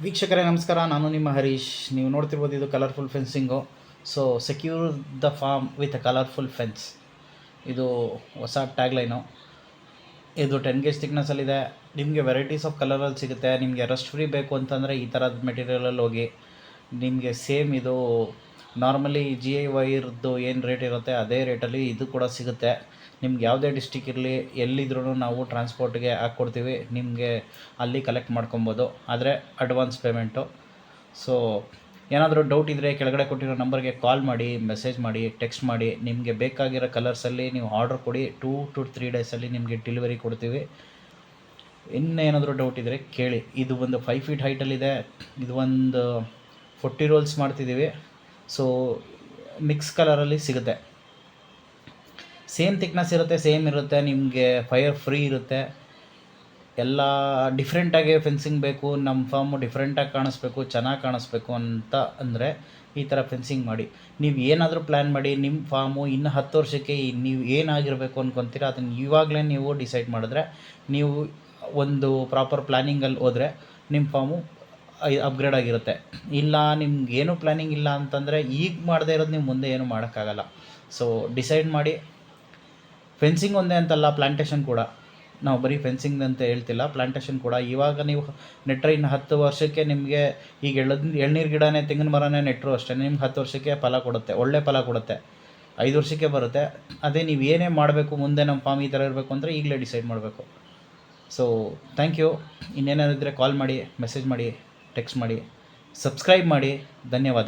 ವೀಕ್ಷಕರೇ ನಮಸ್ಕಾರ, ನಾನು ನಿಮ್ಮ ಹರೀಶ್. ನೀವು ನೋಡ್ತಿರ್ಬೋದು ಇದು colourful fencing. So secure the farm with a colourful fence, ಇದು ಹೊಸ ಟ್ಯಾಗ್ಲೈನು. ಇದು 10 ಗೇಜ್ ಥಿಕ್ನೆಸ್ಸಲ್ಲಿದೆ. ನಿಮಗೆ ವೆರೈಟೀಸ್ ಆಫ್ ಕಲರಲ್ಲಿ ಸಿಗುತ್ತೆ. ನಿಮಗೆ ರಸ್ಟ್ ಫ್ರೀ ಬೇಕು ಅಂತಂದರೆ ಈ ಥರದ ಮೆಟೀರಿಯಲಲ್ಲಿ ಹೋಗಿ. ನಿಮಗೆ ಸೇಮ್ ಇದು ನಾರ್ಮಲಿ GI ವೈರ್ದು ಏನು ರೇಟ್ ಇರುತ್ತೆ ಅದೇ ರೇಟಲ್ಲಿ ಇದು ಕೂಡ ಸಿಗುತ್ತೆ. ನಿಮ್ಗೆ ಯಾವುದೇ ಡಿಸ್ಟಿಕ್ ಇರಲಿ, ಎಲ್ಲಿದ್ರೂ ನಾವು ಟ್ರಾನ್ಸ್ಪೋರ್ಟ್ಗೆ ಹಾಕ್ಕೊಡ್ತೀವಿ. ನಿಮಗೆ ಅಲ್ಲಿ ಕಲೆಕ್ಟ್ ಮಾಡ್ಕೊಬೋದು, ಆದರೆ ಅಡ್ವಾನ್ಸ್ ಪೇಮೆಂಟು. ಸೊ ಏನಾದರೂ ಡೌಟ್ ಇದ್ದರೆ ಕೆಳಗಡೆ ಕೊಟ್ಟಿರೋ ನಂಬರ್ಗೆ ಕಾಲ್ ಮಾಡಿ, ಮೆಸೇಜ್ ಮಾಡಿ, ಟೆಕ್ಸ್ಟ್ ಮಾಡಿ. ನಿಮಗೆ ಬೇಕಾಗಿರೋ ಕಲರ್ಸಲ್ಲಿ ನೀವು ಆರ್ಡ್ರ್ ಕೊಡಿ. 2 to 3 ಡೇಸಲ್ಲಿ ನಿಮಗೆ ಡೆಲಿವರಿ ಕೊಡ್ತೀವಿ. ಇನ್ನೇನಾದರೂ ಡೌಟ್ ಇದ್ದರೆ ಕೇಳಿ. ಇದು ಒಂದು 5 ಫೀಟ್ ಹೈಟಲ್ಲಿದೆ. ಇದು ಒಂದು 40 ರೋಲ್ಸ್ ಮಾಡ್ತಿದ್ದೀವಿ. ಸೊ ಮಿಕ್ಸ್ ಕಲರಲ್ಲಿ ಸಿಗುತ್ತೆ. ಸೇಮ್ ಥಿಕ್ನೆಸ್ ಇರುತ್ತೆ, ಸೇಮ್ ಇರುತ್ತೆ. ನಿಮಗೆ ಫೈರ್ ಫ್ರೀ ಇರುತ್ತೆ. ಎಲ್ಲ ಡಿಫ್ರೆಂಟಾಗಿ ಫೆನ್ಸಿಂಗ್ ಬೇಕು, ನಮ್ಮ ಫಾರ್ಮು ಡಿಫ್ರೆಂಟಾಗಿ ಕಾಣಿಸ್ಬೇಕು, ಚೆನ್ನಾಗಿ ಕಾಣಿಸ್ಬೇಕು ಅಂತ ಅಂದರೆ ಈ ಥರ ಫೆನ್ಸಿಂಗ್ ಮಾಡಿ. ನೀವು ಏನಾದರೂ ಪ್ಲ್ಯಾನ್ ಮಾಡಿ. ನಿಮ್ಮ ಫಾರ್ಮು ಇನ್ನು 10 ವರ್ಷಕ್ಕೆ ನೀವು ಏನಾಗಿರಬೇಕು ಅಂದ್ಕೊತೀರ ಅದನ್ನು ಇವಾಗಲೇ ನೀವು ಡಿಸೈಡ್ ಮಾಡಿದ್ರೆ, ನೀವು ಒಂದು ಪ್ರಾಪರ್ ಪ್ಲ್ಯಾನಿಂಗಲ್ಲಿ ಹೋದರೆ ನಿಮ್ಮ ಫಾರ್ಮು ಅಪ್ಗ್ರೇಡ್ ಆಗಿರುತ್ತೆ. ಇಲ್ಲ ನಿಮ್ಗೇನು ಪ್ಲ್ಯಾನಿಂಗ್ ಇಲ್ಲ ಅಂತಂದರೆ ಈಗ ಮಾಡದೇ ಇರೋದು ನೀವು ಮುಂದೆ ಏನೂ ಮಾಡೋಕ್ಕಾಗಲ್ಲ. ಸೊ ಡಿಸೈಡ್ ಮಾಡಿ. ಫೆನ್ಸಿಂಗ್ ಒಂದೇ ಅಂತಲ್ಲ, ಪ್ಲಾಂಟೇಶನ್ ಕೂಡ. ನಾವು ಬರೀ ಫೆನ್ಸಿಂಗ್ ಅಂತ ಹೇಳ್ತಿಲ್ಲ, ಪ್ಲಾಂಟೇಶನ್ ಕೂಡ. ಇವಾಗ ನೀವು ನೆಟ್ಟರೆ ಇನ್ನು 10 ವರ್ಷಕ್ಕೆ ನಿಮಗೆ ಈಗ ಎಳ್ನೀರು ಗಿಡನೇ, ತೆಂಗಿನ ಮರನೇ ನೆಟ್ಟರು ಅಷ್ಟೇ ನಿಮ್ಗೆ 10 ವರ್ಷಕ್ಕೆ ಫಲ ಕೊಡುತ್ತೆ, ಒಳ್ಳೆ ಫಲ ಕೊಡುತ್ತೆ. 5 ವರ್ಷಕ್ಕೆ ಬರುತ್ತೆ. ಅದೇ ನೀವು ಏನೇ ಮಾಡಬೇಕು ಮುಂದೆ ನಮ್ಮ ಫಾರ್ಮ್ ಈ ಥರ ಇರಬೇಕು ಅಂದರೆ ಈಗಲೇ ಡಿಸೈಡ್ ಮಾಡಬೇಕು. So thank you. ಇನ್ನೇನಾದಿದ್ದರೆ ಕಾಲ್ ಮಾಡಿ, ಮೆಸೇಜ್ ಮಾಡಿ, ಟೆಕ್ಸ್ಟ್ ಮಾಡಿ, ಸಬ್ಸ್ಕ್ರೈಬ್ ಮಾಡಿ. ಧನ್ಯವಾದ.